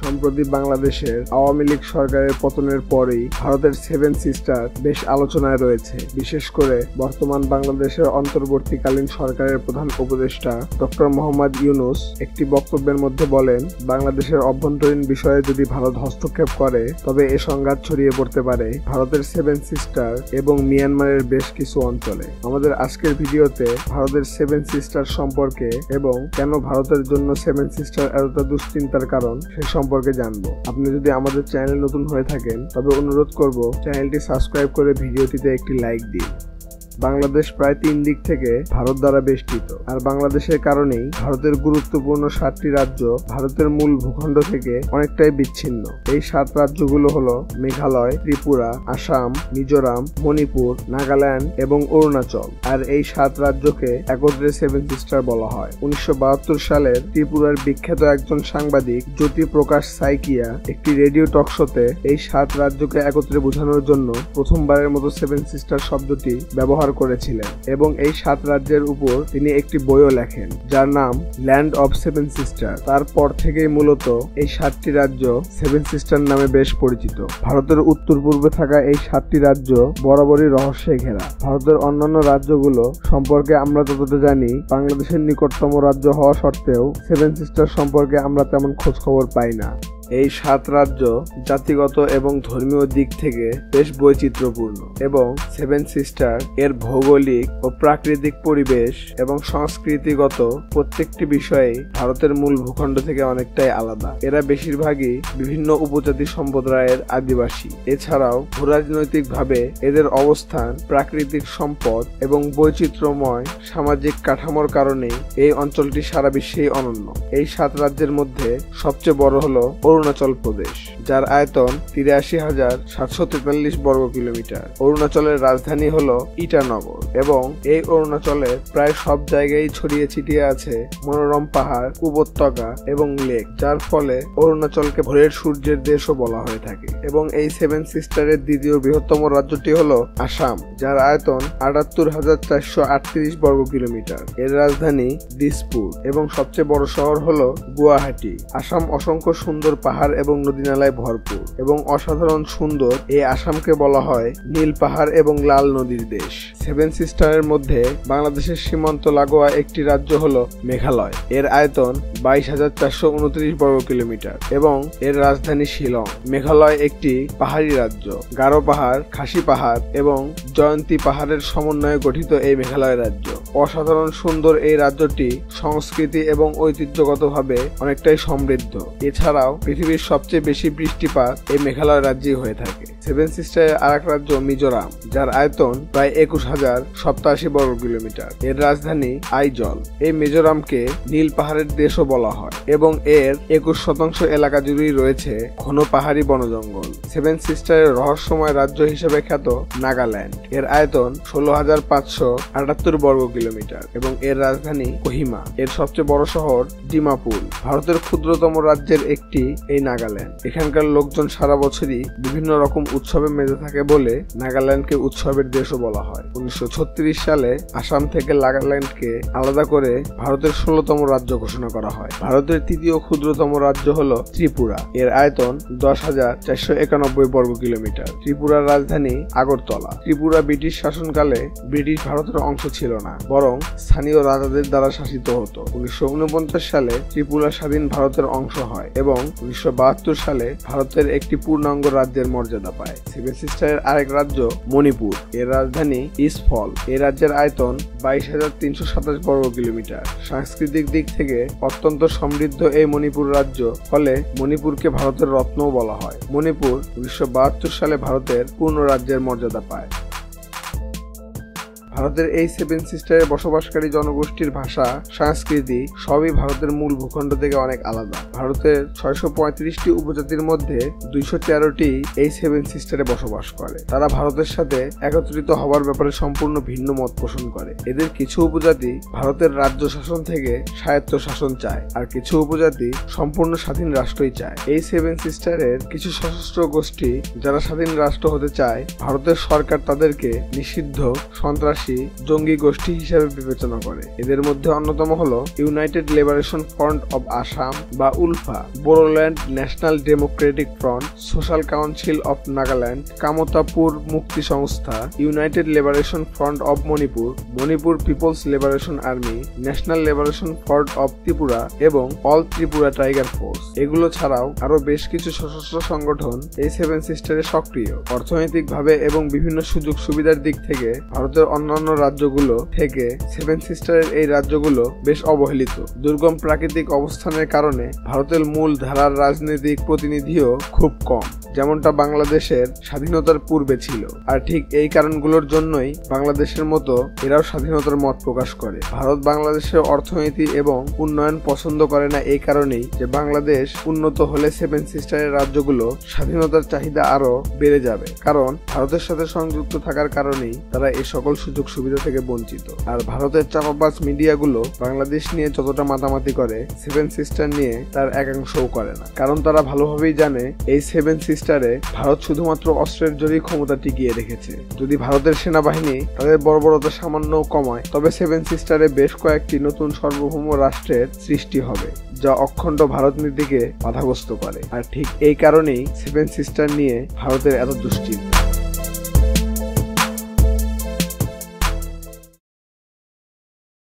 সম্প্রতি বাংলাদেশের আওয়ামী লীগ সরকারের পতনের পরেই ভারতের সেভেন সিস্টার বেশ আলোচনায় রয়েছে। বিশেষ করে বর্তমান বাংলাদেশের অন্তর্বর্তীকালীন সরকারের প্রধান উপদেষ্টা ডক্টর মোহাম্মদ ইউনূস একটি বক্তব্যের মধ্যে বলেন, বাংলাদেশের অভ্যন্তরীণ বিষয়ে যদি ভারত হস্তক্ষেপ করে তবে এ সংঘাত ছড়িয়ে পড়তে পারে ভারতের সেভেন সিস্টার এবং মিয়ানমারের বেশ কিছু অঞ্চলে। আমাদের আজকের ভিডিওতে ভারতের সেভেন সিস্টার সম্পর্কে এবং কেন ভারতের জন্য সেভেন সিস্টার এতটা দুশ্চিন্তার কারণ সে সম্পর্কে জানবো। আপনি যদি আমাদের চ্যানেল নতুন হয়ে থাকেন তবে অনুরোধ করব চ্যানেলটি সাবস্ক্রাইব করে ভিডিওটিতে একটি লাইক দিন। বাংলাদেশ প্রায় 3 দিক থেকে ভারত দ্বারা বেষ্টিত, আর বাংলাদেশের কারণেই ভারতের গুরুত্বপূর্ণ 7টি রাজ্য ভারতের মূল ভূখণ্ড থেকে অনেকটাই বিচ্ছিন্ন। এই 7 রাজ্যগুলো হলো মেঘালয়, ত্রিপুরা, আসাম, মিজোরাম, মণিপুর, নাগাল্যান্ড এবং অরুণাচল। আর এই 7 রাজ্যকে একত্রে সেভেন সিস্টার বলা হয়। 1972 সালের ত্রিপুরার বিখ্যাত একজন সাংবাদিক জ্যোতি প্রকাশ সাইকিয়া একটি রেডিও টক শোতে এই 7 রাজ্যকে একত্রে বোঝানোর জন্য প্রথমবারের মতো সেভেন সিস্টার শব্দটি ব্যবহার করেছিলেন এবং এই 7 রাজ্যের উপর তিনি একটি বইও লেখেন যার নাম ল্যান্ড অফ সেভেন সিস্টার। তারপর থেকেই মূলত এই 7টি রাজ্য সেভেন সিস্টার নামে বেশ পরিচিত। ভারতের উত্তর পূর্বে থাকা এই 7টি রাজ্য বরাবরই রহস্যে ঘেরা। ভারতের অন্যান্য রাজ্যগুলো সম্পর্কে আমরা যতটা জানি, বাংলাদেশের নিকটতম রাজ্য হওয়া সত্ত্বেও সেভেন সিস্টার সম্পর্কে আমরা তেমন খোঁজ খবর পাই না। এই 7 রাজ্য জাতিগত এবং ধর্মীয় দিক থেকে বেশ বৈচিত্র্যপূর্ণ এবং সেভেন সিস্টার এর ভৌগোলিক ও প্রাকৃতিক পরিবেশ এবং সংস্কৃতিগত প্রত্যেকটি বিষয়ে ভারতের মূল ভূখণ্ড থেকে অনেকটাই আলাদা। এরা বেশিরভাগই বিভিন্ন উপজাতি সম্প্রদায়ের আদিবাসী। এছাড়াও ভূরাজনৈতিকভাবে এদের অবস্থান, প্রাকৃতিক সম্পদ এবং বৈচিত্র্যময় সামাজিক কাঠামোর কারণে এই অঞ্চলটি সারা বিশ্বেই অনন্য। এই 7 রাজ্যের মধ্যে সবচেয়ে বড় হলো অরুণাচল প্রদেশ, যার আয়তন 83,743 বর্গ কিলোমিটার। অরুণাচলের রাজধানী হলো ইটানগর এবং এই অরুণাচলে প্রায় সব জায়গায় ছড়িয়ে ছিটিয়ে আছে মনোরম পাহাড়, উপত্যকা এবং লেক, যার ফলে অরুণাচলকে ভোরের সূর্যের দেশও বলা হয়ে থাকে। এবং এই সেভেন সিস্টারের দ্বিতীয় বৃহত্তম রাজ্যটি হলো আসাম, যার আয়তন 78,438 বর্গ কিলোমিটার। এর রাজধানী দিসপুর এবং সবচেয়ে বড় শহর হলো গুয়াহাটি। আসাম অসংখ্য সুন্দর পাহাড় এবং নদীনালায় ভরপুর এবং অসাধারণ সুন্দর এই আসামকে বলা হয় নীল পাহাড় এবং লাল নদীর দেশ। সেভেন সিস্টারের মধ্যে বাংলাদেশের সীমান্ত লাগোয়া একটি রাজ্য হলো মেঘালয়। এর আয়তন 22,429 বর্গ কিলোমিটার এবং এর রাজধানী শিলং। মেঘালয় একটি পাহাড়ি রাজ্য। গারো পাহাড়, খাসি পাহাড় এবং জয়ন্তী পাহাড়ের সমন্বয়ে গঠিত এই মেঘালয় রাজ্য। অসাধারণ সুন্দর এই রাজ্যটি সংস্কৃতি এবং ঐতিহ্যগতভাবে অনেকটাই সমৃদ্ধ। এছাড়াও পৃথিবীর সবচেয়ে বেশি বৃষ্টিপাত এই মেঘালয় রাজ্যেই হয়ে থাকে। সেভেন সিস্টারের আরেক রাজ্য মিজোরাম, যার আয়তন প্রায় 21,087 বর্গ কিলোমিটার। এর রাজধানী আইজল। এই মিজোরামকে নীল পাহাড়ের দেশও বলা হয় এবং এর 21% এলাকা জুড়েই রয়েছে ঘন পাহাড়ি বনজঙ্গল। সেভেন সিস্টারের রহস্যময় রাজ্য হিসেবে খ্যাত নাগাল্যান্ড। এর আয়তন 16,578 বর্গ কিলোমিটার এবং এর রাজধানী কোহিমা। এর সবচেয়ে বড় শহর ডিমাপুর। ভারতের ক্ষুদ্রতম রাজ্যের একটি এই নাগাল্যান্ড। এখানকার লোকজন সারা বছরই বিভিন্ন রকম উৎসবে মেতে থাকে বলে নাগাল্যান্ডকে উৎসবের দেশও বলা হয়। 1936 সালে আসাম থেকে নাগাল্যান্ডকে আলাদা করে ভারতের 16তম রাজ্য ঘোষণা করা হয়। ভারতের তৃতীয় ক্ষুদ্রতম রাজ্য হলো ত্রিপুরা। এর আয়তন 10,491 বর্গ কিলোমিটার। ত্রিপুরার রাজধানী আগরতলা। ত্রিপুরা ব্রিটিশ শাসনকালে ব্রিটিশ ভারতের অংশ ছিল না, বরং স্থানীয় রাজাদের দ্বারা শাসিত হতো। 1949 সালে ত্রিপুরা স্বাধীন ভারতের অংশ হয় এবং 1972 সালে ভারতের একটি পূর্ণাঙ্গ রাজ্যের মর্যাদা পায়। সেভেন সিস্টারের আরেক রাজ্য মণিপুর। এর রাজধানী ইম্ফল। এই রাজ্যের আয়তন 22,327 বর্গ কিলোমিটার। সাংস্কৃতিক দিক থেকে অত্যন্ত সমৃদ্ধ এই মণিপুর রাজ্য, ফলে মণিপুরকে ভারতের রত্নও বলা হয়। মণিপুর 1972 সালে ভারতের পূর্ণ রাজ্যের মর্যাদা পায়। ভারতের এই সেভেন সিস্টারে বসবাসকারী জনগোষ্ঠীর ভাষা, সংস্কৃতি সবই ভারতের মূল ভূখণ্ড থেকে অনেক আলাদা। ভারতের 635টি উপজাতির মধ্যে 213টি এই সেভেন সিস্টারে বসবাস করে। তারা ভারতের সাথে একত্রিত হওয়ার ব্যাপারে সম্পূর্ণ ভিন্ন মত পোষণ করে। এদের কিছু উপজাতি ভারতের রাজ্য শাসন থেকে স্বায়ত্ত শাসন চায়, আর কিছু উপজাতি সম্পূর্ণ স্বাধীন রাষ্ট্রই চায়। এই সেভেন সিস্টারের কিছু সশস্ত্র গোষ্ঠী যারা স্বাধীন রাষ্ট্র হতে চায়, ভারতের সরকার তাদেরকে নিষিদ্ধ, সন্ত্রাসী বেশি জঙ্গি গোষ্ঠী হিসেবে বিবেচনা করে। এদের মধ্যে অন্যতম হলো United Liberation Front of Assam বা ULFA, Bodoland National Democratic Front, Social Council of Nagaland, Kamtapur Mukti Sangstha, United Liberation Front of Manipur, Manipur People's Liberation Army, National Liberation Front of Tripura এবং অল ত্রিপুরা টাইগার ফোর্স। এগুলো ছাড়াও আরো বেশ কিছু সশস্ত্র সংগঠন এই সেভেন সিস্টারে সক্রিয়। অর্থনৈতিকভাবে এবং বিভিন্ন সুযোগ সুবিধার দিক থেকে ভারতের অন্যান্য রাজ্যগুলো থেকে সেভেন সিস্টারের এই রাজ্যগুলো বেশ অবহেলিত। দুর্গম প্রাকৃতিক অবস্থানের কারণে ভারতের মূল ধারার রাজনৈতিক প্রতিনিধিও খুব কম, যেমনটা বাংলাদেশের স্বাধীনতার পূর্বে ছিল। আর ঠিক এই কারণগুলোর জন্যই বাংলাদেশের মতো এরাও স্বাধীনতার মত প্রকাশ করে। ভারত বাংলাদেশের অর্থনীতি এবং উন্নয়ন পছন্দ করে না এই কারণেই যে বাংলাদেশ উন্নত হলে সেভেন সিস্টারের রাজ্যগুলো স্বাধীনতার চাহিদা আরো বেড়ে যাবে, কারণ ভারতের সাথে সংযুক্ত থাকার কারণেই তারা এই সকল সুযোগ সুবিধা থেকে বঞ্চিত। আর ভারতের চাপাবাজ মিডিয়াগুলো বাংলাদেশ নিয়ে যতটা মাতামাতি করে সেভেন সিস্টার নিয়ে তার একাংশও করে না, কারণ তারা ভালোভাবেই জানে এই সেভেন সিস্টারে ভারত শুধুমাত্র অস্ত্রের জোরেই ক্ষমতা টিকিয়ে রেখেছে। যদি ভারতের সেনাবাহিনী তাদের বর্বরতা সামান্য কমায় তবে সেভেন সিস্টারে বেশ কয়েকটি নতুন সার্বভৌম রাষ্ট্রের সৃষ্টি হবে, যা অখণ্ড ভারত নীতিকে বাধাগ্রস্ত করে। আর ঠিক এই কারণেই সেভেন সিস্টার নিয়ে ভারতের এত দুশ্চিন্তা।